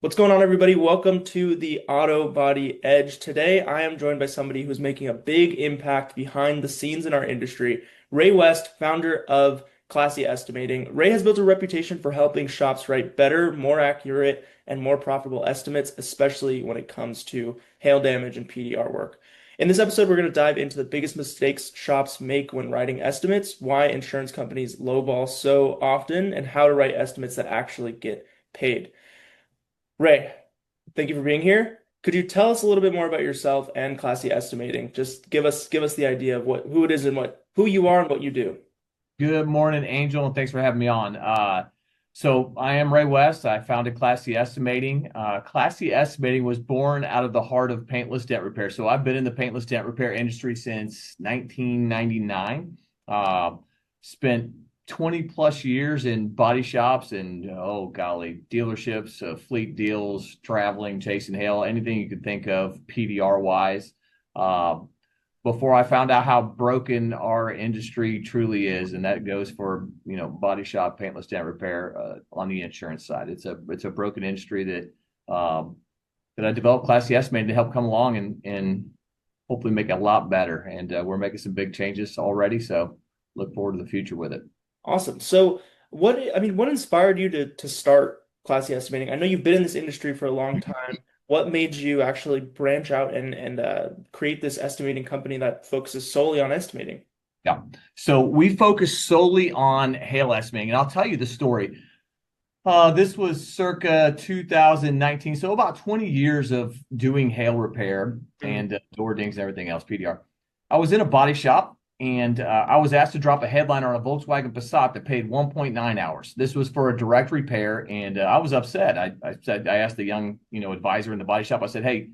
What's going on, everybody? Welcome to the Auto Body Edge. Today, I am joined by somebody who's making a big impact behind the scenes in our industry. Ray West, founder of Classy Estimating. Ray has built a reputation for helping shops write better, more accurate, and more profitable estimates, especially when it comes to hail damage and PDR work. In this episode, we're going to dive into the biggest mistakes shops make when writing estimates, why insurance companies lowball so often, and how to write estimates that actually get paid. Ray, thank you for being here. Could you tell us a little bit more about yourself and Classy Estimating? Just give us the idea of who it is and who you are and what you do. Good morning, Angel, and thanks for having me on. So I am Ray West. I founded Classy Estimating. Classy Estimating was born out of the heart of paintless dent repair. So I've been in the paintless dent repair industry since 1999. Spent 20 plus years in body shops and, oh golly, dealerships, fleet deals, traveling, chasing hail, anything you could think of PDR wise. Uh, Before I found out how broken our industry truly is, and that goes for body shop, paintless dent repair on the insurance side. It's a broken industry that I developed Classy Estimating to help come along and hopefully make it a lot better. And we're making some big changes already, so look forward to the future with it. Awesome. So what inspired you to start Classy Estimating? I know you've been in this industry for a long time. What made you actually branch out and create this estimating company that focuses solely on estimating? Yeah. So we focus solely on hail estimating, and I'll tell you the story. This was circa 2019, so about 20 years of doing hail repair Mhm. and door dings and everything else, PDR. I was in a body shop and I was asked to drop a headliner on a Volkswagen Passat that paid 1.9 hours. This was for a direct repair, and I was upset. I asked the young, advisor in the body shop. I said, "Hey,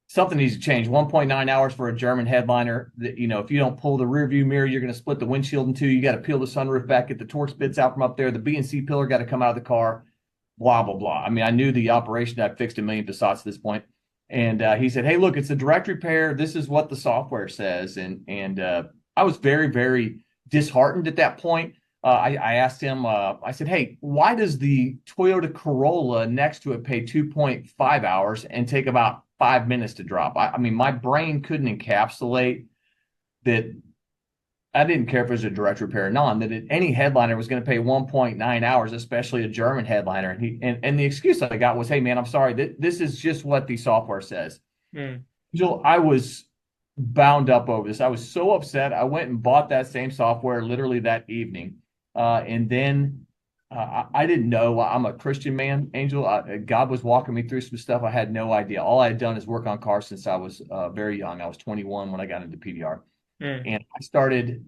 something needs to change. 1.9 hours for a German headliner. That if you don't pull the rear view mirror, you're going to split the windshield in two. You got to peel the sunroof back, get the Torx bits out from up there. The B and C pillar got to come out of the car. Blah blah blah." I mean, I knew the operation. I'd fixed a million Passats at this point. And he said, "Hey, look, it's a direct repair. This is what the software says." And I was very very disheartened at that point. I asked him. I said, "Hey, why does the Toyota Corolla next to it pay 2.5 hours and take about 5 minutes to drop?" I mean, my brain couldn't encapsulate that. I didn't care if it was a direct repair or not, that any headliner was going to pay 1.9 hours, especially a German headliner. And the excuse I got was, "Hey man, I'm sorry. This is just what the software says." Mm. Joel, I was bound up over this. I was so upset. I went and bought that same software literally that evening. And then I didn't know. I'm a Christian man, Angel. God was walking me through some stuff I had no idea. All I had done is work on cars since I was very young. I was 21 when I got into PDR. Mm. And I started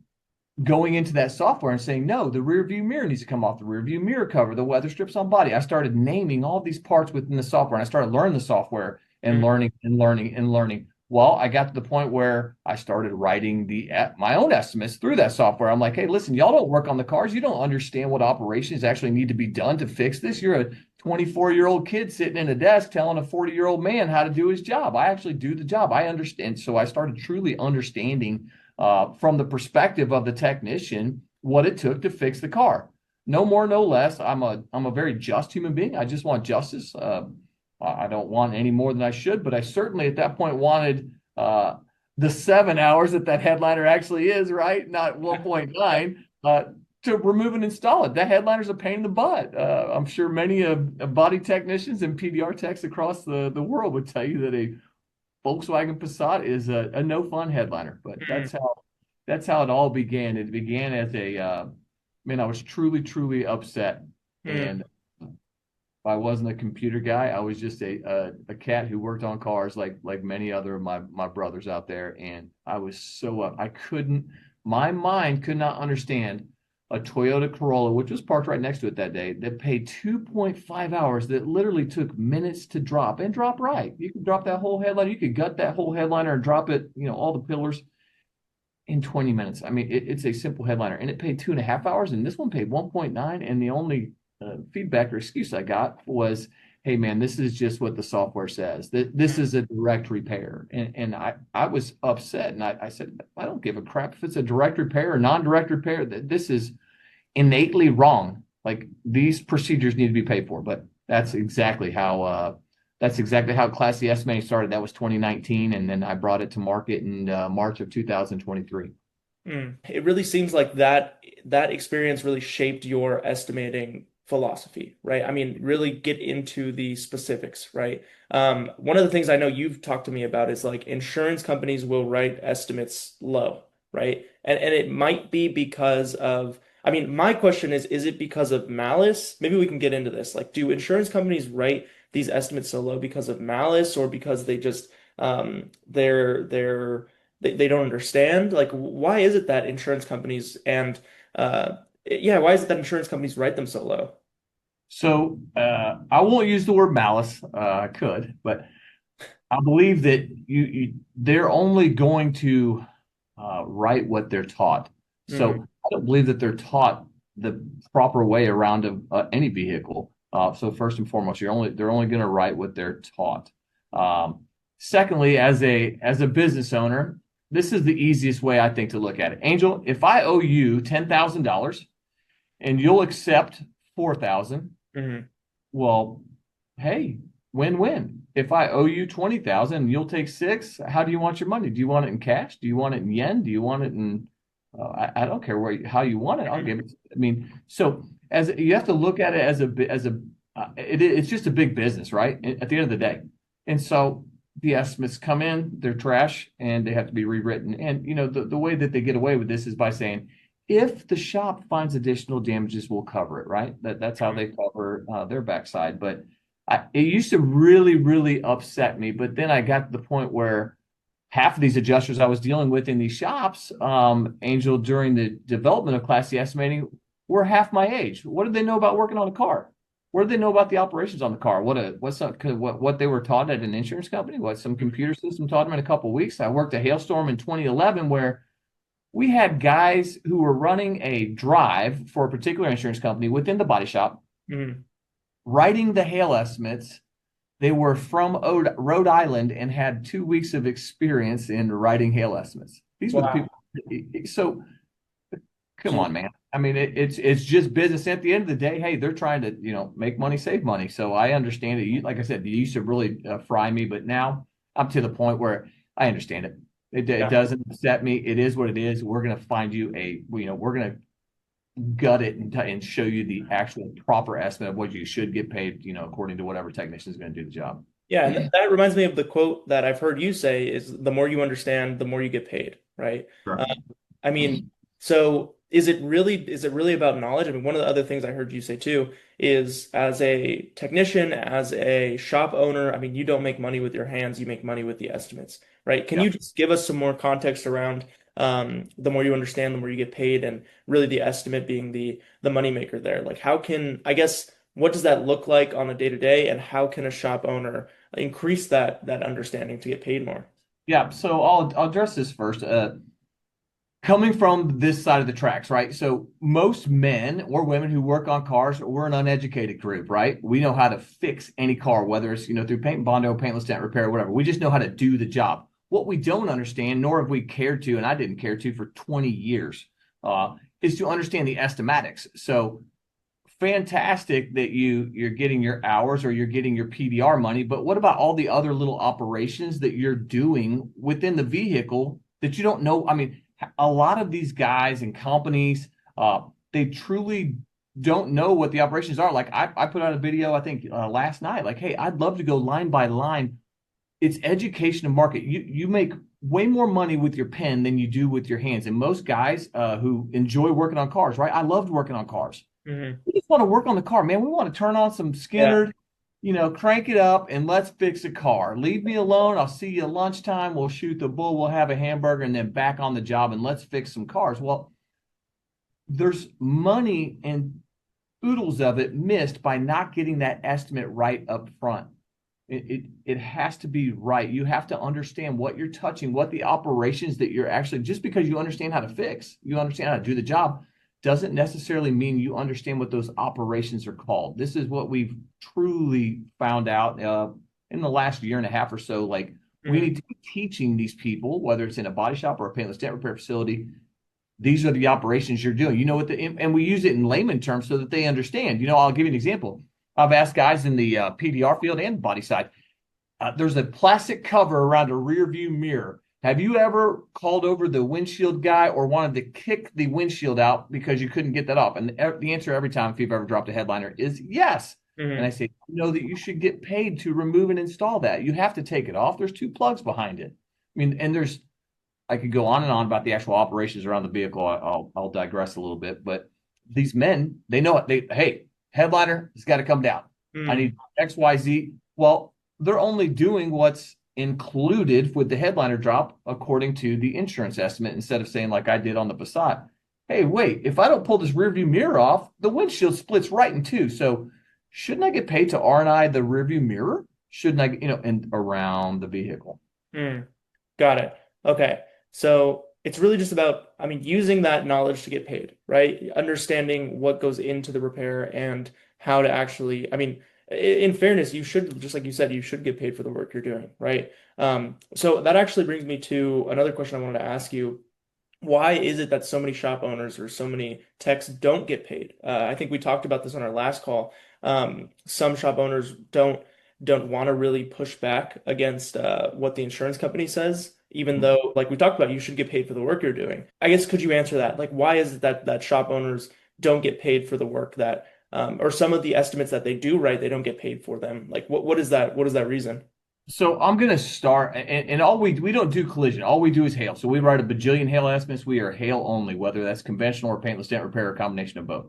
going into that software and saying, no, the rear view mirror needs to come off, the rear view mirror cover, the weather strips on body. I started naming all these parts within the software, and I started learning the software and Mm. learning and learning and learning. Well, I got to the point where I started writing my own estimates through that software. I'm like, "Hey, listen, y'all don't work on the cars. You don't understand what operations actually need to be done to fix this. You're a 24-year-old kid sitting in a desk telling a 40-year-old man how to do his job. I actually do the job. I understand." So I started truly understanding from the perspective of the technician what it took to fix the car. No more, no less. I'm a very just human being. I just want justice. I don't want any more than I should, but I certainly at that point wanted the 7 hours that headliner actually is, right? Not 1.9, to remove and install it. That headliner's a pain in the butt. I'm sure many of body technicians and PDR techs across the world would tell you that a Volkswagen Passat is a no fun headliner, but Mm. that's how it all began. It began as man, I was truly truly upset, Mm. and I wasn't a computer guy. I was just a cat who worked on cars like many other of my brothers out there, and I was so up. I couldn't. My mind could not understand a Toyota Corolla, which was parked right next to it that day, that paid 2.5 hours, that literally took minutes to drop and drop right. You could drop that whole headliner, you could gut that whole headliner and drop it, all the pillars in 20 minutes. I mean, it's a simple headliner, and it paid 2.5 hours, and this one paid 1.9. And the only feedback or excuse I got was, "Hey man, this is just what the software says. This is a direct repair." And I was upset, and I said, "I don't give a crap if it's a direct repair or non-direct repair. This is innately wrong. Like, these procedures need to be paid for." But That's exactly how Classy Estimating started. That was 2019, and then I brought it to market in March of 2023. It really seems like that experience really shaped your estimating philosophy, right? I mean, really get into the specifics, right? One of the things I know you've talked to me about is like insurance companies will write estimates low, right? And it might be because of, I mean, my question is it because of malice? Maybe we can get into this. Like, do insurance companies write these estimates so low because of malice or because they just they don't understand? Like, why is it that insurance companies and yeah, why is it that insurance companies write them so low? So I won't use the word malice. I could, but I believe that they're only going to write what they're taught. Hmm. So I don't believe that they're taught the proper way around any vehicle. So first and foremost, they're only going to write what they're taught. Secondly, as a business owner, this is the easiest way I think to look at it. Angel, if I owe you $10,000 and you'll accept 4,000, Hmm. well, hey, win-win. If I owe you 20,000 and you'll take six, how do you want your money? Do you want it in cash? Do you want it in yen? Do you want it in I don't care how you want it. I'll give it. I mean, so as you have to look at it it's just a big business, right? At the end of the day. And so the estimates come in, they're trash, and they have to be rewritten. And the way that they get away with this is by saying, if the shop finds additional damages, we'll cover it, right? That's how they cover their backside. But it used to really, really upset me. But then I got to the point where half of these adjusters I was dealing with in these shops, Angel, during the development of Classy Estimating, were half my age. What did they know about working on a car? What did they know about the operations on the car? What they were taught at an insurance company? What some computer system taught them in a couple of weeks? I worked a hailstorm in 2011 where we had guys who were running a drive for a particular insurance company within the body shop, Hmm. writing the hail estimates. They were from Rhode Island and had 2 weeks of experience in writing hail estimates. These were the Wow. people. So come Gee. on, man. I mean, it's just business. At the end of the day, hey, they're trying to make money, save money. So I understand it. Like I said, you used to really fry me, but now I'm to the point where I understand it. It Yeah. doesn't upset me. It is what it is. We're gonna find you we're gonna gut it and show you the actual proper estimate of what you should get paid, according to whatever technician is going to do the job. Yeah, and that reminds me of the quote that I've heard you say is the more you understand, the more you get paid, right? Sure. I mean, so is it really about knowledge? I mean, one of the other things I heard you say too is as a technician, as a shop owner, I mean, you don't make money with your hands, you make money with the estimates, right? Can Yeah. you just give us some more context around the more you understand, the more you get paid, and really the estimate being the money maker there? Like how can, I guess, what does that look like on a day to day, and how can a shop owner increase that understanding to get paid more? Yeah. So I'll address this first. Coming from this side of the tracks, right? So most men or women who work on cars, we're an uneducated group, right? We know how to fix any car, whether it's through paint and bondo, paintless dent repair, whatever. We just know how to do the job. What we don't understand, nor have we cared to, and I didn't care to for 20 years, is to understand the estimatics. So fantastic that you're getting your hours or you're getting your PDR money, but what about all the other little operations that you're doing within the vehicle that you don't know? I mean, a lot of these guys and companies, they truly don't know what the operations are. Like I put out a video, I think last night, like, hey, I'd love to go line by line. It's education and market. You make way more money with your pen than you do with your hands. And most guys who enjoy working on cars, right? I loved working on cars. Hmm. We just want to work on the car, man. We want to turn on some Yeah. Skinner, crank it up and let's fix a car. Leave me alone. I'll see you at lunchtime. We'll shoot the bull. We'll have a hamburger and then back on the job and let's fix some cars. Well, there's money and oodles of it missed by not getting that estimate right up front. It has to be right. You have to understand what you're touching, what the operations that you're actually, just because you understand how to fix, you understand how to do the job, doesn't necessarily mean you understand what those operations are called. This is what we've truly found out in the last year and a half or so. Like we Hmm. need to be teaching these people, whether it's in a body shop or a paintless dent repair facility, these are the operations you're doing. You know what and we use it in layman terms so that they understand. I'll give you an example. I've asked guys in the PDR field and body side. There's a plastic cover around a rear view mirror. Have you ever called over the windshield guy or wanted to kick the windshield out because you couldn't get that off? And the answer every time, if you've ever dropped a headliner, is yes. And I Hmm. say, you know that you should get paid to remove and install that. You have to take it off. There's two plugs behind it. I mean, and I could go on and on about the actual operations around the vehicle. I'll digress a little bit, but these men, they know it. Hey, headliner, it's got to come down. I Hmm. need X, Y, Z. Well, they're only doing what's included with the headliner drop according to the insurance estimate instead of saying like I did on the Passat. Hey, wait, if I don't pull this rearview mirror off, the windshield splits right in two. So shouldn't I get paid to R&I the rearview mirror? Shouldn't I, and around the vehicle? Hmm. Got it. Okay. So it's really just about, I mean, using that knowledge to get paid, right? Understanding what goes into the repair and how to actually, I mean, in fairness, you should, just like you said, you should get paid for the work you're doing, right? So that actually brings me to another question I wanted to ask you. Why is it that so many shop owners or so many techs don't get paid? I think we talked about this on our last call. Some shop owners don't want to really push back against what the insurance company says, even though, like we talked about, you should get paid for the work you're doing. I guess could you answer that? Like, why is it that shop owners don't get paid for the work that, or some of the estimates that they do write, they don't get paid for them? Like, what is that? What is that reason? So I'm going to start, and all we don't do collision. All we do is hail. So we write a bajillion hail estimates. We are hail only, whether that's conventional or paintless dent repair or a combination of both.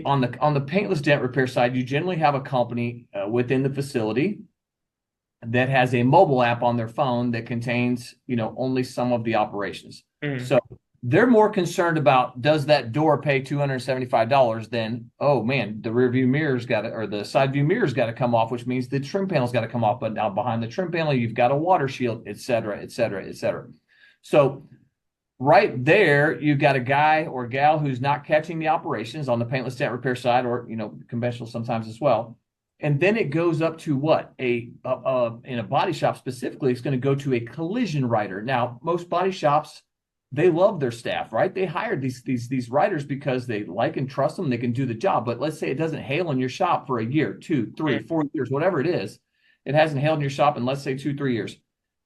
On the paintless dent repair side, you generally have a company within the facility that has a mobile app on their phone that contains, only some of the operations. Mm, So they're more concerned about does that door pay $275 than, oh man, the rear view mirror's got to, or the side view mirror's got to come off, which means the trim panel's got to come off. But now behind the trim panel, you've got a water shield, et cetera, et cetera, et cetera. So right there, you've got a guy or gal who's not catching the operations on the paintless dent repair side, or conventional sometimes as well. And then it goes up to what in a body shop specifically, it's going to go to a collision writer. Now, most body shops, they love their staff, right? They hired these writers because they like and trust them. They can do the job. But let's say it doesn't hail in your shop for a year, 2, 3, mm, 4 years, whatever it is. It hasn't hailed in your shop in, let's say, 2, 3 years.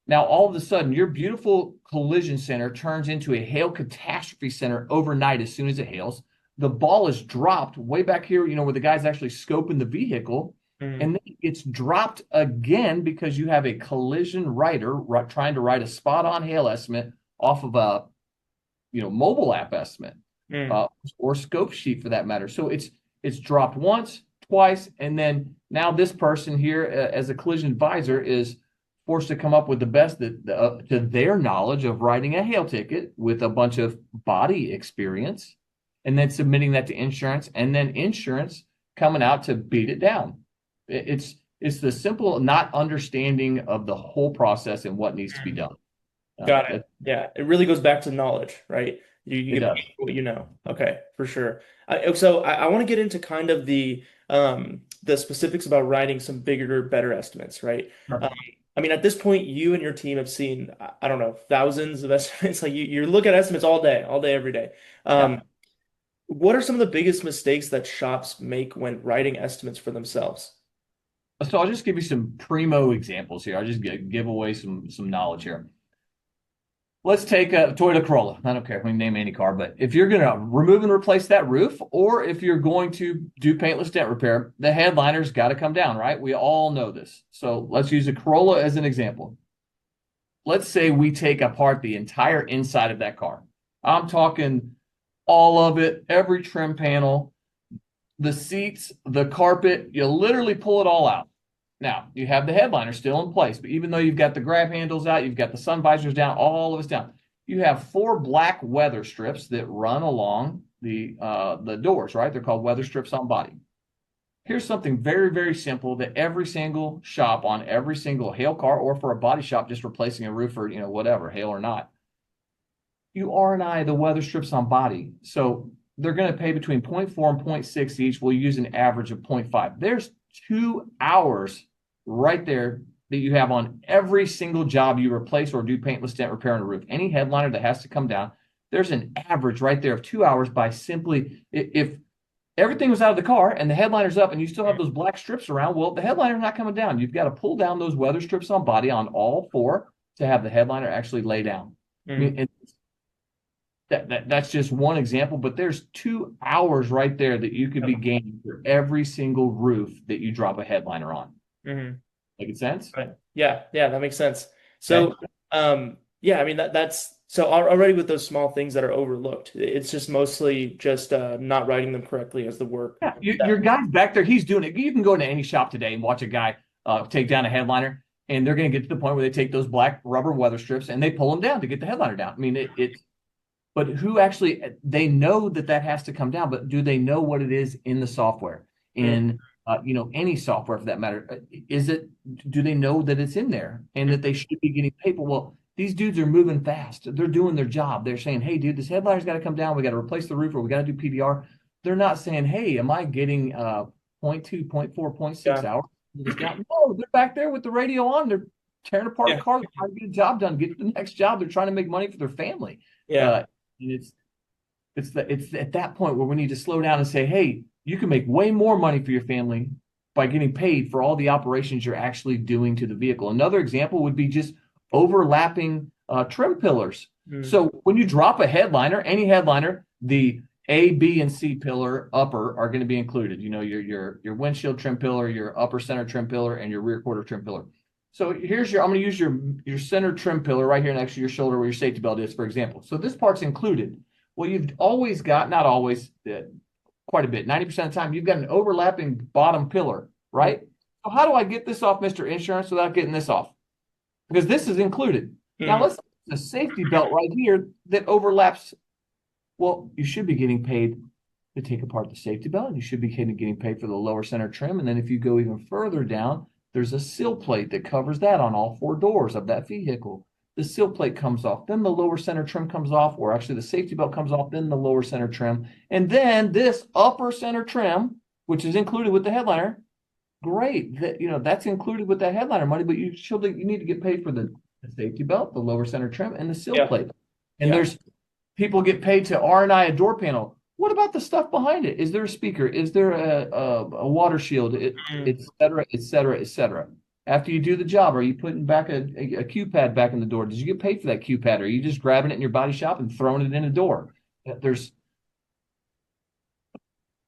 Now, all of a sudden, your beautiful collision center turns into a hail catastrophe center overnight as soon as it hails. The ball is dropped way back here, where the guy's actually scoping the vehicle. mm, And then it's dropped again because you have a collision writer trying to write a spot on hail estimate off of a mobile app estimate mm. or scope sheet for that matter. So it's dropped once, twice, and then now this person here as a collision advisor is forced to come up with the best to their knowledge of writing a hail ticket with a bunch of body experience, and then submitting that to insurance, and then insurance coming out to beat it down. It's the simple not understanding of the whole process and what needs to be done. Got it. Yeah, it really goes back to knowledge, right? You It get does. paid for what you know. Okay, for sure. So I want to get into kind of the specifics about writing some bigger, better estimates, right? Sure. Um, I mean, at this point, you and your team have seen, I don't know, thousands of estimates. Like you look at estimates all day, every day. Yeah. What are some of the biggest mistakes that shops make when writing estimates for themselves? So I'll just give you some primo examples here. I'll just give away some knowledge here. Let's take a Toyota Corolla. I don't care if we name any car, but if you're going to remove and replace that roof, or if you're going to do paintless dent repair, the headliner's got to come down, right? We all know this. So let's use a Corolla as an example. Let's say we take apart the entire inside of that car. I'm talking all of it, every trim panel, the seats, the carpet. You literally pull it all out. Now, you have the headliner still in place, but even though you've got the grab handles out, you've got the sun visors down, all of it's down. You have 4 black weather strips that run along the doors, right? They're called weather strips on body. Here's something very, very simple that every single shop on every single hail car, or for a body shop just replacing a roof or whatever, hail or not, you R&I the weather strips on body. So they're going to pay between 0.4 and 0.6 each. We'll use an average of 0.5. There's 2 hours right there that you have on every single job you replace or do paintless dent repair on a roof. Any headliner that has to come down, there's an average right there of 2 hours by simply, if everything was out of the car and the headliner's up and you still have those black strips around. Well, the headliner's not coming down. You've got to pull down those weather strips on body on all four to have the headliner actually lay down. I Mm. mean, that's just one example, but there's 2 hours right there that you could be gaining for every single roof that you drop a headliner on. Mm-hmm. Making sense? Right. Yeah, yeah, that makes sense. Okay. So, yeah, I mean that's so already with those small things that are overlooked, it's just mostly just not writing them correctly as the work. Yeah, your guy's back there. He's doing it. You can go into any shop today and watch a guy take down a headliner, and they're going to get to the point where they take those black rubber weather strips and they pull them down to get the headliner down. I mean, but who actually, they know that that has to come down, but do they know what it is in the software? Mm. In any software for that matter, do they know that it's in there and that they should be getting paid? Well, these dudes are moving fast. They're doing their job. They're saying, hey, dude, this headliner's got to come down. We got to replace the roof or we got to do PDR. They're not saying, hey, am I getting zero point 0.2, 0.4, 0.6 Yeah. hours? No, they're back there with the radio on. They're tearing apart Yeah. the car. They're trying to get a job done, get to the next job. They're trying to make money for their family. Yeah. And it's at that point where we need to slow down and say, hey, you can make way more money for your family by getting paid for all the operations you're actually doing to the vehicle. Another example would be just overlapping trim pillars. Mm. So when you drop a headliner, any headliner, the A, B, and C pillar upper are going to be included. You know, your windshield trim pillar, your upper center trim pillar, and your rear quarter trim pillar. So I'm going to use your center trim pillar right here next to your shoulder where your safety belt is, for example. So this part's included. Well, you've always got, not always, quite a bit, 90% of the time, you've got an overlapping bottom pillar, right? So how do I get this off, Mr. Insurance, without getting this off? Because this is included. Now, let's the safety belt right here that overlaps. Well, you should be getting paid to take apart the safety belt, and you should be getting paid for the lower center trim. And then if you go even further down, there's a sill plate that covers that on all four doors of that vehicle. The sill plate comes off, then the lower center trim comes off, or actually the safety belt comes off, then the lower center trim. And then this upper center trim, which is included with the headliner, great. That's included with that headliner money, but you need to get paid for the safety belt, the lower center trim, and the sill Yeah. plate. And Yeah. there's people get paid to R&I a door panel. What about the stuff behind it? Is there a speaker? Is there a water shield? Et cetera, et cetera, et cetera. After you do the job, are you putting back a Q pad back in the door? Did you get paid for that Q pad? Or are you just grabbing it in your body shop and throwing it in the door? There's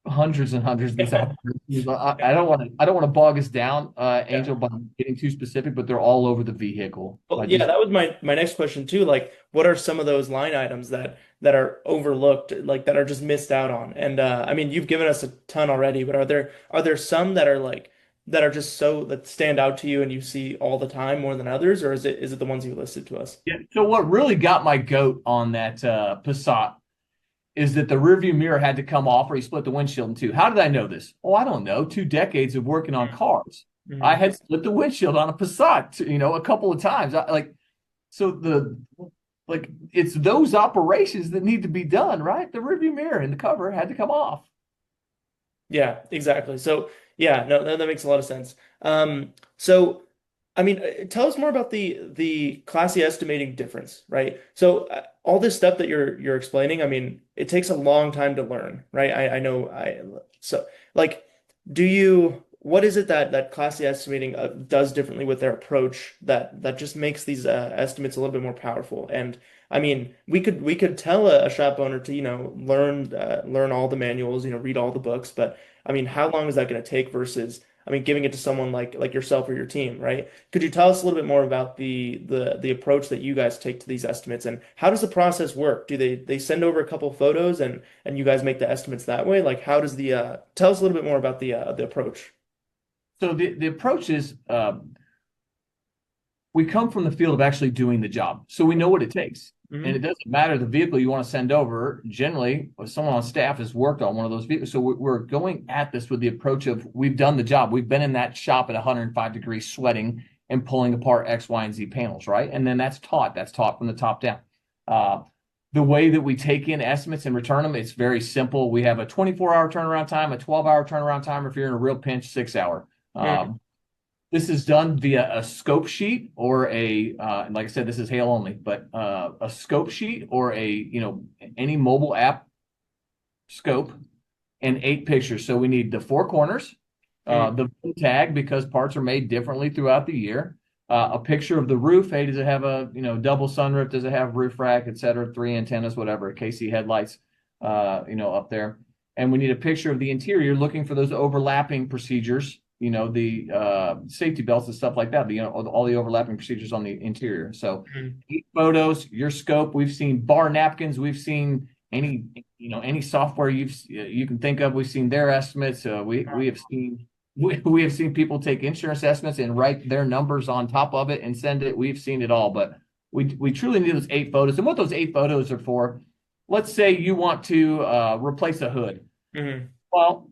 hundreds and hundreds of these opportunities. I don't want to bog us down, Angel, by getting too specific, but they're all over the vehicle. Well, yeah, that was my next question too. Like, what are some of those line items that are overlooked, like that are just missed out on? And I mean, you've given us a ton already, but are there some that are like that are just so that stand out to you and you see all the time more than others, or is it the ones you listed to us? Yeah. So what really got my goat on that Passat is that the rearview mirror had to come off or he split the windshield in two. How did I know this? Oh, I don't know. 2 decades of working on cars. Mhm. I had split the windshield on a Passat, a couple of times. It's those operations that need to be done, right? The rearview mirror and the cover had to come off. Yeah, exactly. So yeah, no, that makes a lot of sense. So I mean, tell us more about the classy estimating difference, right? So all this stuff that you're explaining, I mean, it takes a long time to learn, right? I know so like, what is it that classy estimating does differently with their approach that just makes these estimates a little bit more powerful? And I mean, we could tell a shop owner to, learn all the manuals, read all the books, but I mean, how long is that going to take versus, I mean, giving it to someone like yourself or your team, right? Could you tell us a little bit more about the approach that you guys take to these estimates, and how does the process work? Do they send over a couple photos and you guys make the estimates that way? Like, how does the tell us a little bit more about the approach? So the approach is we come from the field of actually doing the job. So we know what it takes. Hmm. And it doesn't matter the vehicle you want to send over. Generally, someone on staff has worked on one of those vehicles. So we're going at this with the approach of we've done the job. We've been in that shop at 105 degrees sweating and pulling apart X, Y, and Z panels, right? And then that's taught. That's taught from the top down. The way that we take in estimates and return them, it's very simple. We have a 24-hour turnaround time, a 12-hour turnaround time, or if you're in a real pinch, 6-hour. This is done via a scope sheet or like I said, this is hail only, but a scope sheet or any mobile app scope and 8 pictures. So we need the four corners, Mm, the VIN tag because parts are made differently throughout the year, a picture of the roof. Hey, does it have a double sunroof? Does it have roof rack, et cetera? Three antennas, whatever. KC headlights, up there. And we need a picture of the interior, looking for those overlapping procedures. The safety belts and stuff like that. All the overlapping procedures on the interior. So mm. 8 photos, your scope. We've seen bar napkins. We've seen any software you can think of. We've seen their estimates. We have seen people take insurance estimates and write their numbers on top of it and send it. We've seen it all, but we truly need those 8 photos. And what those 8 photos are for, let's say you want to replace a hood. Mhm. Well,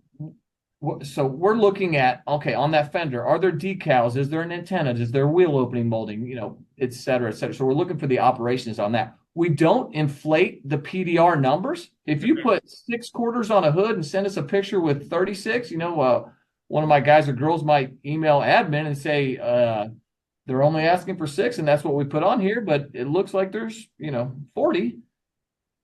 so we're looking at, okay, on that fender, are there decals? Is there an antenna? Is there wheel opening molding? Et cetera, et cetera. So we're looking for the operations on that. We don't inflate the PDR numbers. If you put 6 quarters on a hood and send us a picture with 36, one of my guys or girls might email admin and say, they're only asking for 6, and that's what we put on here, but it looks like there's, 40.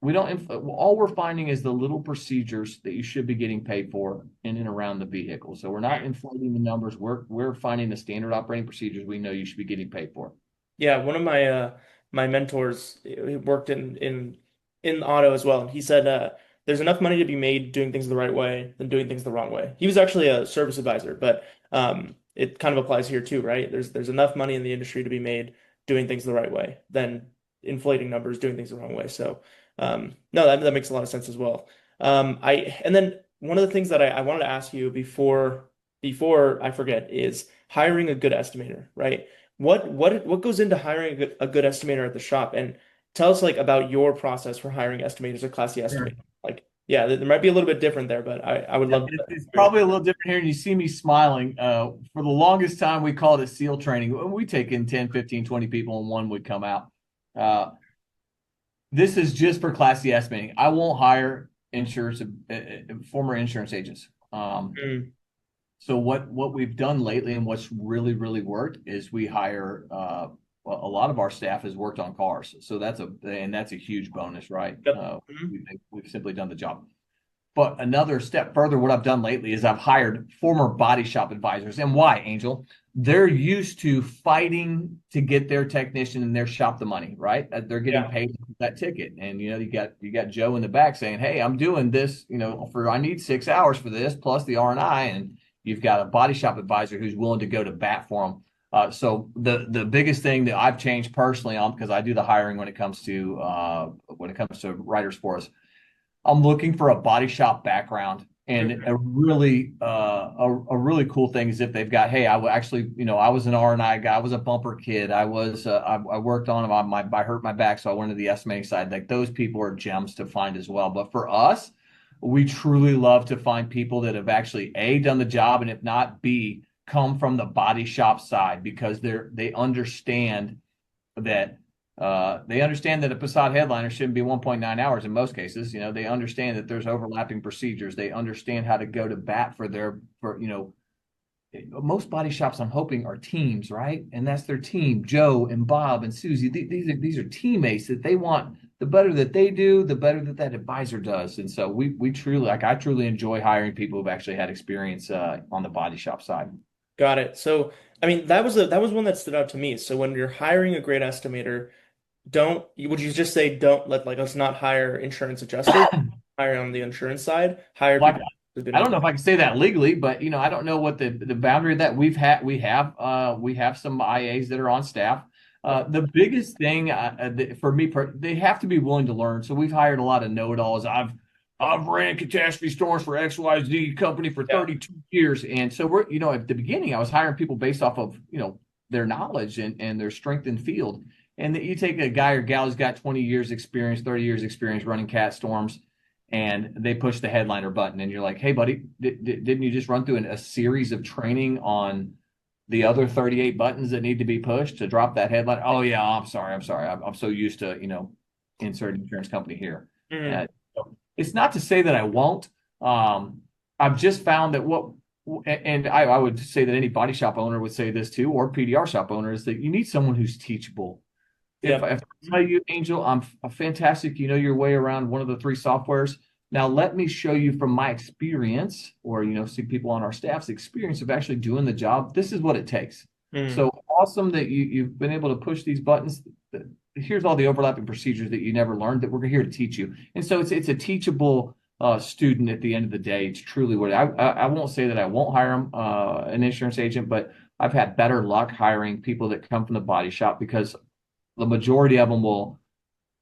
We don't, all we're finding is the little procedures that you should be getting paid for in and around the vehicle. So we're not inflating the numbers. We're finding the standard operating procedures we know you should be getting paid for. Yeah, one of my mentors, he worked in auto as well. And he said there's enough money to be made doing things the right way than doing things the wrong way. He was actually a service advisor, but it kind of applies here too, right? There's enough money in the industry to be made doing things the right way than inflating numbers doing things the wrong way. So no, that makes a lot of sense as well. And then one of the things that I wanted to ask you before I forget is hiring a good estimator, right? What goes into hiring a good estimator at the shop? And tell us like about your process for hiring estimators or Class C Sure. estimators. Like, yeah, there might be a little bit different there, but I would Yeah, love to it's hear. probably a little different here, and you see me smiling. For the longest time, we called it SEAL training. We take in 10, 15, 20 people, and one would come out. Uh, this is just for Class C estimating. I won't hire insurance, former insurance agents. Mm, So what we've done lately and what's really, really worked is we hire a lot of our staff has worked on cars. So that's a huge bonus, right? yep. Mhm. We've simply done the job. But another step further, what I've done lately is I've hired former body shop advisors. And why, Angel? They're used to fighting to get their technician in their shop the money, right? They're getting Yeah. paid for that ticket. And you got Joe in the back saying, "Hey, I'm doing this, I need 6 hours for this plus the R&I." And you've got a body shop advisor who's willing to go to bat for them. So the biggest thing that I've changed personally on, because I do the hiring when it comes to writers for us, I'm looking for a body shop background. And Mhm. a really cool thing is if they've got, hey, I was an R&I guy, I was a bumper kid, I worked on I hurt my back, so I went to the estimating side. Like those people are gems to find as well. But for us, we truly love to find people that have actually A, done the job, and if not, B, come from the body shop side because they understand that a Passat headliner shouldn't be 1.9 hours in most cases. They understand that there's overlapping procedures. They understand how to go to bat for most body shops, I'm hoping, are teams, right? And that's their team, Joe and Bob and Susie. These are teammates that they want. The better that they do, the better that advisor does. And so we truly, I truly enjoy hiring people who've actually had experience on the body shop side. Got it. So, I mean, that was one that stood out to me. So when you're hiring a great estimator, would you just say don't let's not hire insurance adjusters, hire on the insurance side, hire Like people who've been I in don't the know if I can say that legally, but I don't know what the boundary of that we have some IAs that are on staff. okay. The biggest thing for me, they have to be willing to learn. So we've hired a lot of know-it-alls. I've ran catastrophe storms for XYZ company for Yeah. 32 years, and so we're at the beginning I was hiring people based off of their knowledge and their strength in field. And that you take a guy or gal who's got 20 years experience, 30 years experience running cat storms, and they push the headliner button, and you're like, "Hey, buddy, didn't you just run through a series of training on the other 38 buttons that need to be pushed to drop that headline?" "Oh yeah, I'm sorry, I'm so used to insert insurance company here." Mhm. Uh, it's not to say that I won't. I've just found that and I would say that any body shop owner would say this too, or PDR shop owner, is that you need someone who's teachable. If Yeah. I tell you, Angel, I'm a fantastic, you know your way around one of the three softwares, Now, let me show you from my experience, or see people on our staff's experience of actually doing the job. This is what it takes. Mm. So awesome that you've been able to push these buttons. Here's all the overlapping procedures that you never learned that we're here to teach you. And so it's a teachable student at the end of the day. It's truly what I won't say that I won't hire them, an insurance agent, but I've had better luck hiring people that come from the body shop because the majority of them will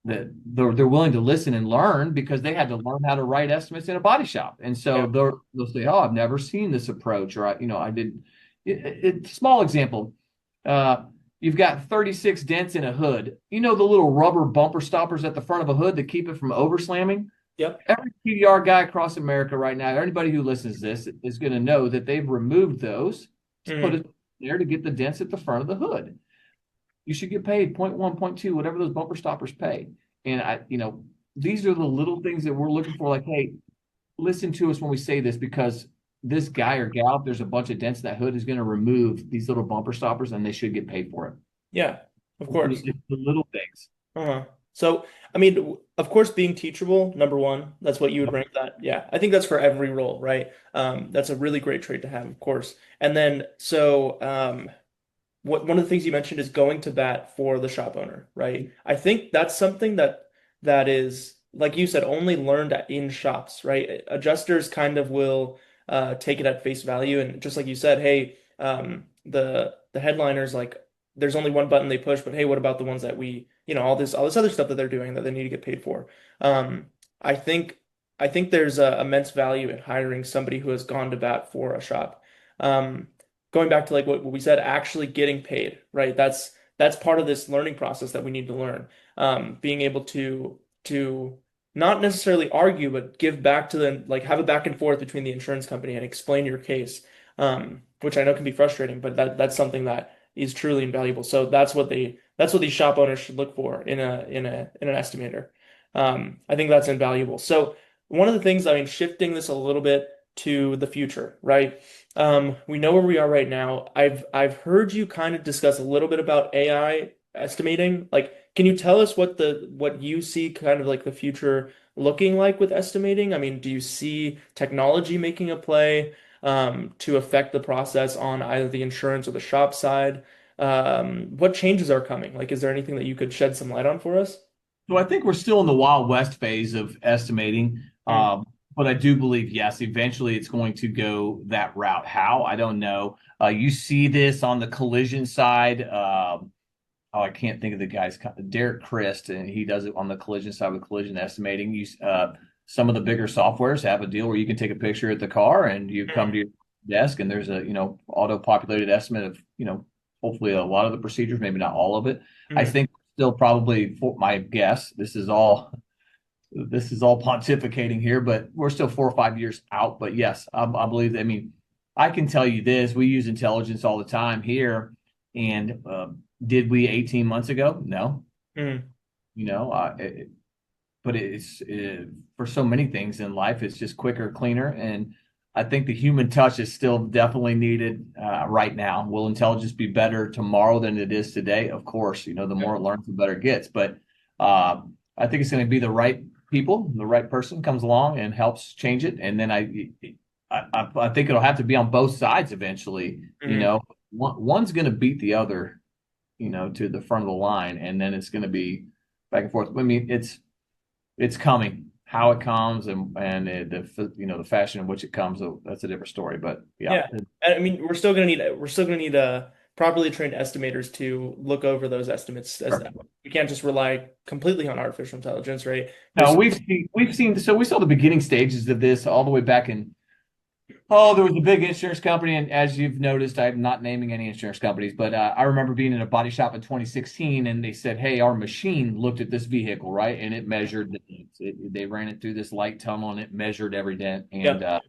that they're willing to listen and learn because they had to learn how to write estimates in a body shop. And Yeah. so they'll say, "Oh, I've never seen this approach," or I didn't. Small example. Uh, you've got 36 dents in a hood. You know the little rubber bumper stoppers at the front of a hood that keep it from overslamming? Yep. Every PDR guy across America right now, anybody who listens to this is going to know that they've removed those to put Mm. it there to get the dents at the front of the hood. You should get paid 0.1, 0.2, whatever those bumper stoppers pay. And these are the little things that we're looking for. Like, hey, listen to us when we say this because this guy or gal, if there's a bunch of dents in that hood, is going to remove these little bumper stoppers and they should get paid for it. Yeah, of It's course. the little things. Uh-huh. So, I mean, of course, being teachable, number one, that's what you would rank that. Yeah, I think that's for every role, right? That's a really great trait to have, of course. And then, one of the things you mentioned is going to bat for the shop owner, right? I think that's something that is, like you said, only learned in shops, right? Adjusters kind of will take it at face value, and just like you said, hey, the headliners like there's only one button they push, but hey, what about the ones that all this other stuff that they're doing that they need to get paid for? Um, I think I think there's a immense value in hiring somebody who has gone to bat for a shop. Um, Going back to like what we said, actually getting paid, right? That's part of this learning process that we need to learn. Being able to not necessarily argue, but give back to the like have a back and forth between the insurance company and explain your case, which I know can be frustrating, but that's something that is truly invaluable. So that's what these shop owners should look for in an estimator. I think that's invaluable. So one of the things, I mean, shifting this a little bit to the future, right? We know where we are right now. I've heard you kind of discuss a little bit about AI estimating. Like, can you tell us what you see kind of like the future looking like with estimating? I mean, do you see technology making a play to affect the process on either the insurance or the shop side? What changes are coming? Like, is there anything that you could shed some light on for us? So I think we're still in the Wild West phase of estimating. Mm, But I do believe, yes, eventually it's going to go that route. How? I don't know. You see this on the collision side. I can't think of the guy's Derek Christ, and he does it on the collision side with collision estimating. Some of the bigger softwares have a deal where you can take a picture of the car and you come mm, to your desk and there's a auto-populated estimate of hopefully a lot of the procedures, maybe not all of it. I mm, think still probably for my guess, this is all pontificating here, but we're still 4 or 5 years out. But yes, I believe that. I mean, I can tell you this: we use intelligence all the time here, and did we 18 months ago? No, mm. you know, but for so many things in life, it's just quicker, cleaner, and I think the human touch is still definitely needed right now. Will intelligence be better tomorrow than it is today? Of course, the more it learns, the better it gets. But I think it's going to be the right people, the right person comes along and helps change it, and then I think it'll have to be on both sides eventually. Mm. One's going to beat the other, to the front of the line, and then it's going to be back and forth. I mean, it's coming. How it comes and the fashion in which it comes, that's a different story. But yeah, Yeah. And I mean, we're still gonna need properly trained estimators to look over those estimates as we can't just rely completely on artificial intelligence, right? no, There's we've seen. So we saw the beginning stages of this all the way back in. Oh, there was a big insurance company, and as you've noticed, I'm not naming any insurance companies, but I remember being in a body shop in 2016, and they said, "Hey, our machine looked at this vehicle, right, and it measured the dents. They ran it through this light tunnel, and it measured every dent." And Yep.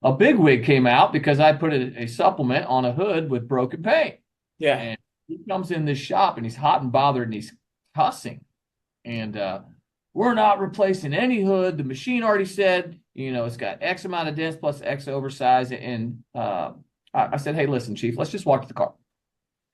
a big wig came out because I put a supplement on a hood with broken paint, Yeah. and he comes in this shop, and he's hot and bothered, and he's cussing, and we're not replacing any hood. The machine already said, it's got X amount of dents plus X oversize. And I said, hey, listen, Chief, let's just walk to the car.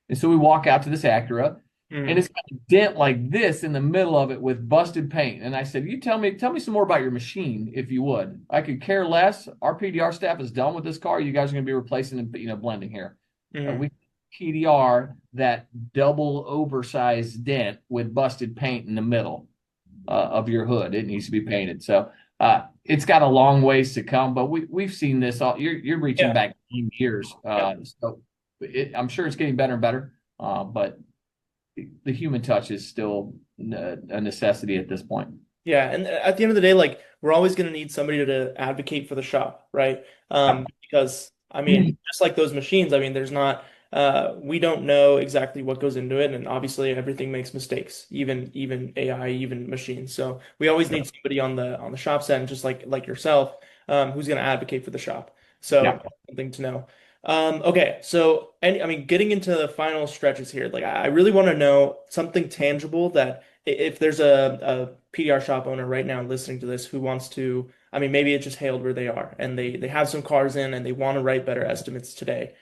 And so we walk out to this Acura, and Mm, it's got a dent like this in the middle of it with busted paint. And I said, "You tell me some more about your machine, if you would. I could care less. Our PDR staff is done with this car. You guys are going to be replacing and blending here. mm. We PDR that double oversized dent with busted paint in the middle of your hood. It needs to be painted. So it's got a long ways to come, but we've seen this all. You're reaching Yeah. back 10 years, Yep. so I'm sure it's getting better and better. But the human touch is still a necessity at this point. Yeah, and at the end of the day, like we're always going to need somebody to advocate for the shop, right? Because I mean, Yeah. just like those machines, I mean, there's not we don't know exactly what goes into it, and obviously everything makes mistakes, even AI, even machines. So we always need somebody on the shop set, and just like yourself, who's going to advocate for the shop. So Yeah. that's something to know. Okay, so and I mean, getting into the final stretches here, like I really want to know something tangible that if there's a PDR shop owner right now listening to this who wants to, I mean, maybe it just hailed where they are and they have some cars in and they want to write better estimates today.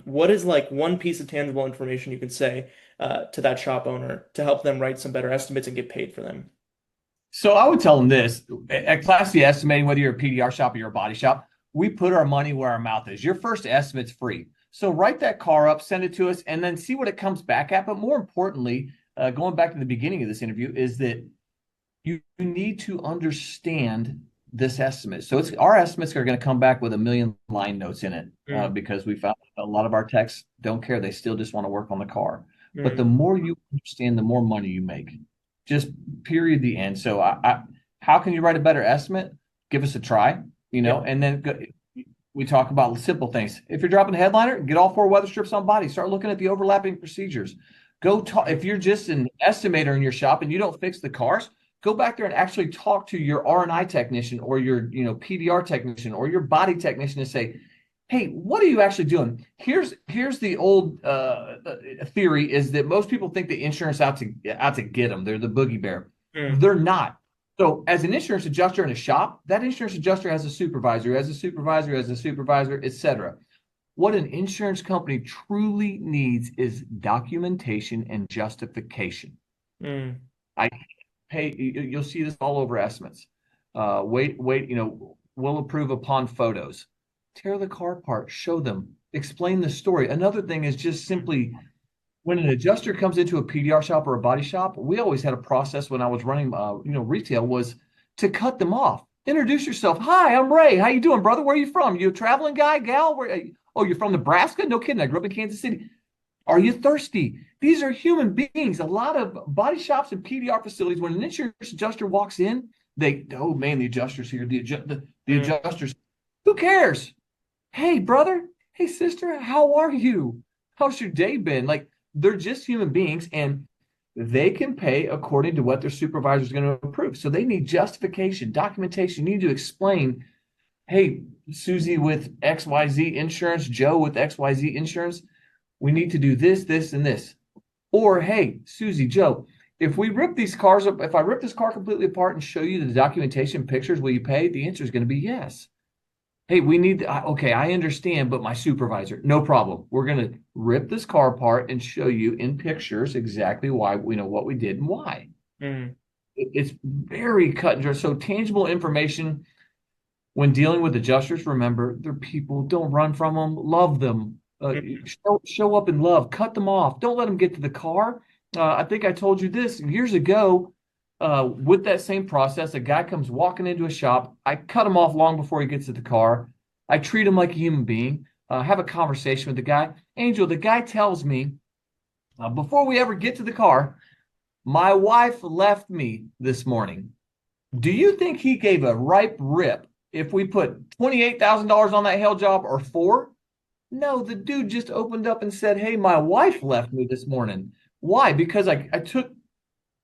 What is like one piece of tangible information you can say to that shop owner to help them write some better estimates and get paid for them? So I would tell them this at Class C Estimating, whether you're a PDR shop or you're a body shop, we put our money where our mouth is. Your first estimate's free. So write that car up, send it to us, and then see what it comes back at. But more importantly, going back to the beginning of this interview, is that you need to understand this estimate. So it's our estimates are going to come back with a million line notes in it Mm, because we found a lot of our techs don't care. They still just want to work on the car. But mm, the more you understand, the more money you make. Just period. The end. So how can you write a better estimate? Give us a try, yeah. and then we talk about simple things. If you're dropping a headliner, get all four weather strips on body. Start looking at the overlapping procedures. Go talk. If you're just an estimator in your shop and you don't fix the cars, go back there and actually talk to your R&I technician or your PDR technician or your body technician and say, hey, what are you actually doing? Here's the old theory is that most people think the insurance out to get them. They're the boogie bear. Mm, They're not. So as an insurance adjuster in a shop, that insurance adjuster has a supervisor, has a supervisor, has a supervisor, etc. What an insurance company truly needs is documentation and justification. mm, I pay, you'll see this all over estimates. Wait, we'll approve upon photos. Tear the car apart, show them, explain the story. Another thing is just simply when an adjuster comes into a PDR shop or a body shop, we always had a process when I was running, retail was to cut them off. Introduce yourself. Hi, I'm Ray. How you doing, brother? Where are you from? You a traveling guy, gal? Oh, you're from Nebraska? No kidding. I grew up in Kansas City. Are you thirsty? These are human beings. A lot of body shops and PDR facilities, when an insurance adjuster walks in, oh man, the adjuster's here. The mm, adjusters, who cares? Hey, brother. Hey, sister. How are you? How's your day been? Like, they're just human beings and they can pay according to what their supervisor is going to approve. So they need justification, documentation. You need to explain, hey, Susie with XYZ insurance, Joe with XYZ insurance, we need to do this, this, and this. Or, hey, Susie, Joe, if we rip these cars up, if I rip this car completely apart and show you the documentation pictures, will you pay? The answer is going to be yes. Hey, we need, okay, I understand, but my supervisor, no problem. We're going to rip this car apart and show you in pictures exactly why, what we did and why. mm, It's very cut and dry. So tangible information when dealing with adjusters, remember they're people. Don't run from them. Love them. mm, Show up in love. Cut them off. Don't let them get to the car. I think I told you this years ago. With that same process, a guy comes walking into a shop. I cut him off long before he gets to the car. I treat him like a human being. Have a conversation with the guy. Angel, the guy tells me before we ever get to the car, my wife left me this morning. Do you think he gave a ripe rip if we put $28,000 on that hell job or four? No, the dude just opened up and said, hey, my wife left me this morning. Why? Because I took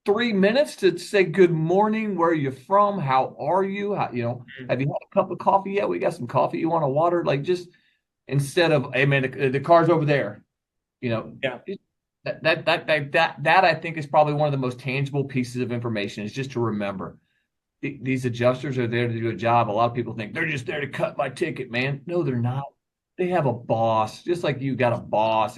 3 minutes to say good morning. Where are you from? How are you? mm. Have you had a cup of coffee yet? We got some coffee. You want a water? Like just instead of, hey man, the car's over there. You know, Yeah. that I think is probably one of the most tangible pieces of information is just to remember these adjusters are there to do a job. A lot of people think they're just there to cut my ticket, man. No, they're not. They have a boss, just like you got a boss.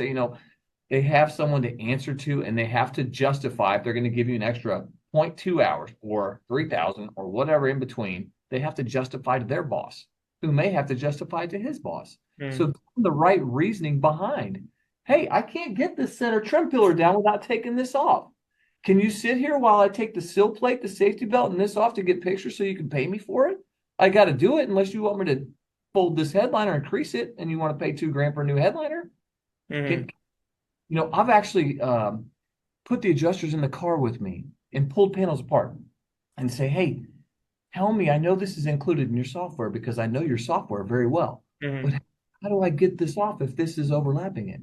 they have someone to answer to, and they have to justify if they're going to give you an extra zero point 0.2 hours or 3,000 or whatever in between. They have to justify to their boss, who may have to justify to his boss. Mm, So the right reasoning behind, hey, I can't get this center trim pillar down without taking this off. Can you sit here while I take the sill plate, the safety belt, and this off to get pictures so you can pay me for it? I got to do it unless you want me to fold this headliner and crease it, and you want to pay 2 grand for a new headliner. mm, Can, I've actually put the adjusters in the car with me and pulled panels apart and say, hey, tell me, I know this is included in your software because I know your software very well, but mm. how do I get this off if this is overlapping it?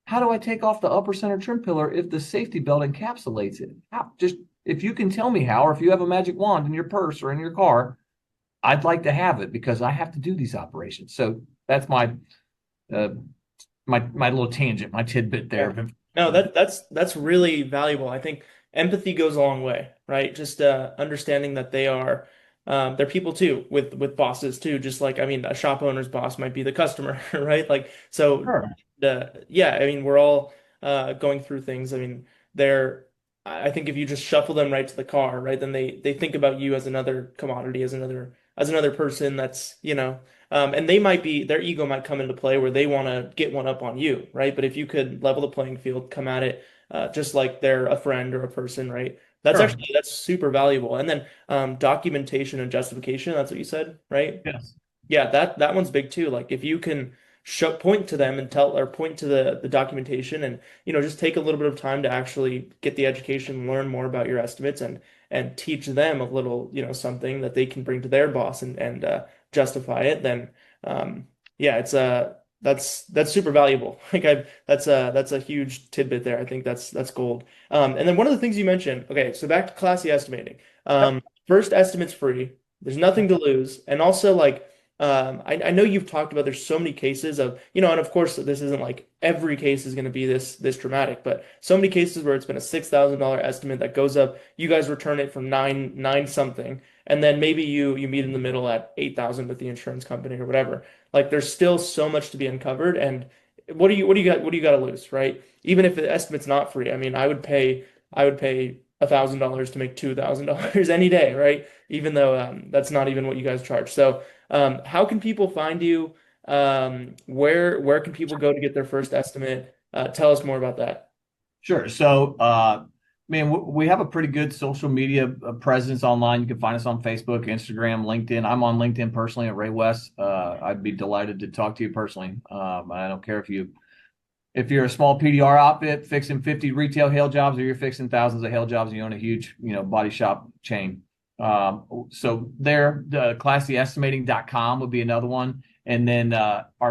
How do I take off the upper center trim pillar if the safety belt encapsulates it? How? Just if you can tell me how, or if you have a magic wand in your purse or in your car, I'd like to have it because I have to do these operations. So that's uh, my little tangent, my tidbit Yeah. there. No, that's really valuable. I think empathy goes a long way, right? Just understanding that they're people too, with bosses too. Just like, I mean, a shop owner's boss might be the customer, right? Like, so Sure, yeah, I mean, we're all going through things. I mean, they're I think if you just shuffle them right to the car, right, then they think about you as another commodity, as another person that's, and they might be, their ego might come into play where they want to get one up on you, right? But if you could level the playing field, come at it just like they're a friend or a person, right? sure. That's super valuable. And then documentation and justification, that's what you said, right? Yes, Yeah, that one's big too. Like if you can point to them and tell or point to the documentation and just take a little bit of time to actually get the education, learn more about your estimates and teach them a little, something that they can bring to their boss and justify it, then yeah, it's that's super valuable. Like that's a huge tidbit there. I think that's gold. And then one of the things you mentioned, okay, so back to classy estimating. yep, First estimate's free. There's nothing yep, to lose. And also like I know you've talked about there's so many cases of, and of course this isn't like every case is going to be this dramatic, but so many cases where it's been a $6,000 estimate that goes up, you guys return it from nine something, and then maybe you meet in the middle at 8,000 with the insurance company or whatever. Like there's still so much to be uncovered, and what do you got to lose, right? Even if the estimate's not free, I mean, I would pay $1,000 to make $2,000 any day, right? Even though that's not even what you guys charge. So, how can people find you? Where can people go to get their first estimate? Tell us more about that. sure. So, man, we have a pretty good social media presence online. You can find us on Facebook, Instagram, LinkedIn. I'm on LinkedIn personally at Ray West. I'd be delighted to talk to you personally. I don't care if you're a small PDR outfit fixing 50 retail hail jobs, or you're fixing thousands of hail jobs and you own a huge, body shop chain. So there, the classyestimating.com would be another one. And then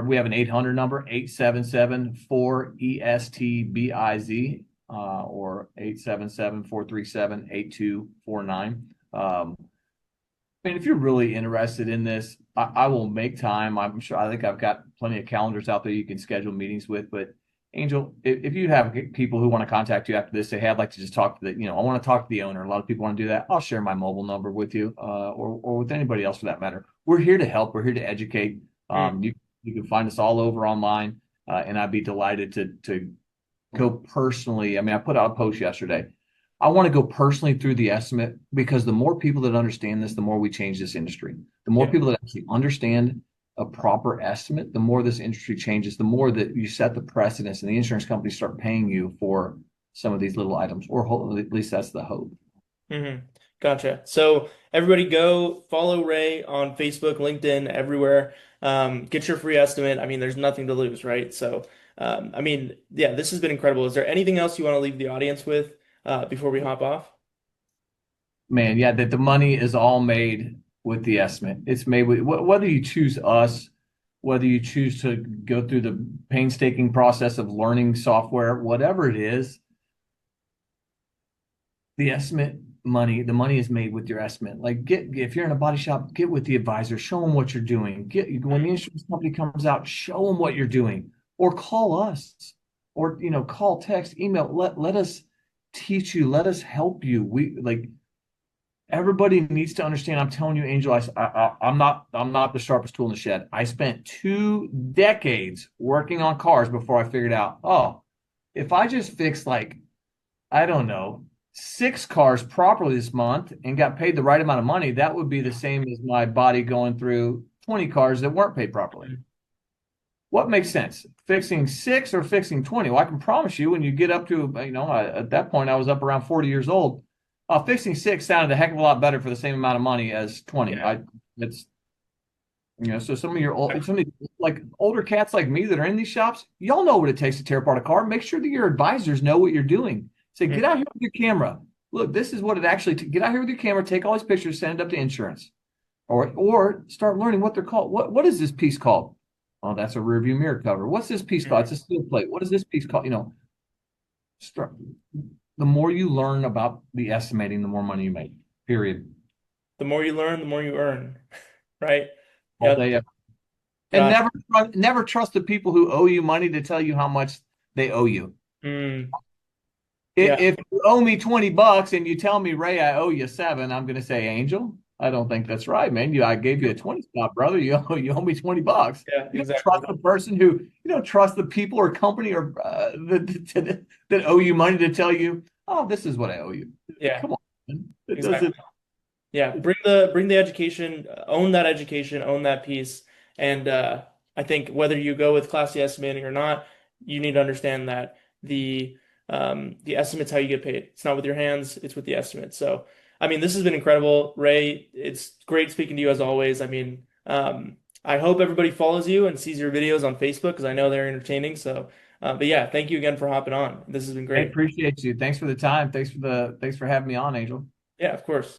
we have an 800 number, 877-4ESTBIZ, or 877-437-8249. I mean, if you're really interested in this, I will make time. I think I've got plenty of calendars out there you can schedule meetings with. But Angel, if you have people who want to contact you after this, say, hey, I'd like to just talk to I want to talk to the owner. A lot of people want to do that. I'll share my mobile number with you, or with anybody else for that matter. We're here to help. We're here to educate. Mm, You can find us all over online, and I'd be delighted to go personally. I mean, I put out a post yesterday. I want to go personally through the estimate because the more people that understand this, the more we change this industry. The more yeah. people that actually understand a proper estimate, the more this industry changes, the more that you set the precedence and the insurance companies start paying you for some of these little items, or at least that's the hope. Mm-hmm. Gotcha. So everybody go follow Ray on Facebook, LinkedIn, everywhere. Get your free estimate. I mean, there's nothing to lose, right? So, I mean, yeah, this has been incredible. Is there anything else you want to leave the audience with before we hop off? Man, yeah, that the money is all made with the estimate. It's made with whether you choose us, whether you choose to go through the painstaking process of learning software, whatever it is, the money is made with your estimate. Like if you're in a body shop, get with the advisor, show them what you're doing. When the insurance company comes out, show them what you're doing, or call us, or call, text, email. Let us teach you. Let us help you. We like everybody needs to understand. I'm telling you, Angel, I'm not the sharpest tool in the shed. I spent 2 decades working on cars before I figured out, oh, if I just fixed like, I don't know, 6 cars properly this month and got paid the right amount of money, that would be the same as my body going through 20 cars that weren't paid properly. What makes sense? Fixing 6 or fixing 20? Well, I can promise you when you get up to, at that point I was up around 40 years old. Fixing 6 sounded a heck of a lot better for the same amount of money as 20. Yeah. It's, so some of the, like older cats like me that are in these shops, y'all know what it takes to tear apart a car. Make sure that your advisors know what you're doing. Say, get out here with your camera. Look, this is what it actually, get out here with your camera, take all these pictures, send it up to insurance. Or start learning what they're called. What is this piece called? Oh, that's a rear view mirror cover. What's this piece called? It's a steel plate. What is this piece called? Start, the more you learn about the estimating, the more money you make. Period. The more you learn, the more you earn, right? All Yep. day. And Got never trust the people who owe you money to tell you how much they owe you. mm, yeah, If you owe me $20 and you tell me, Ray, I owe you 7, I'm going to say, Angel, I don't think that's right, man. I gave you a 20 spot, brother. You owe me $20. yeah, You don't exactly. trust the person you don't trust the people or company or that owe you money to tell you, oh, this is what I owe you. Yeah, Come on, man. It exactly. doesn't. Yeah, bring the education, own that education, own that piece, and I think whether you go with classy estimating or not, you need to understand that the estimate's how you get paid. It's not with your hands, it's with the estimate. So, I mean, this has been incredible, Ray. It's great speaking to you as always. I mean, I hope everybody follows you and sees your videos on Facebook because I know they're entertaining. So, but yeah, thank you again for hopping on. This has been I great. appreciate you. Thanks for the time. Thanks for having me on, Angel. Yeah, of course.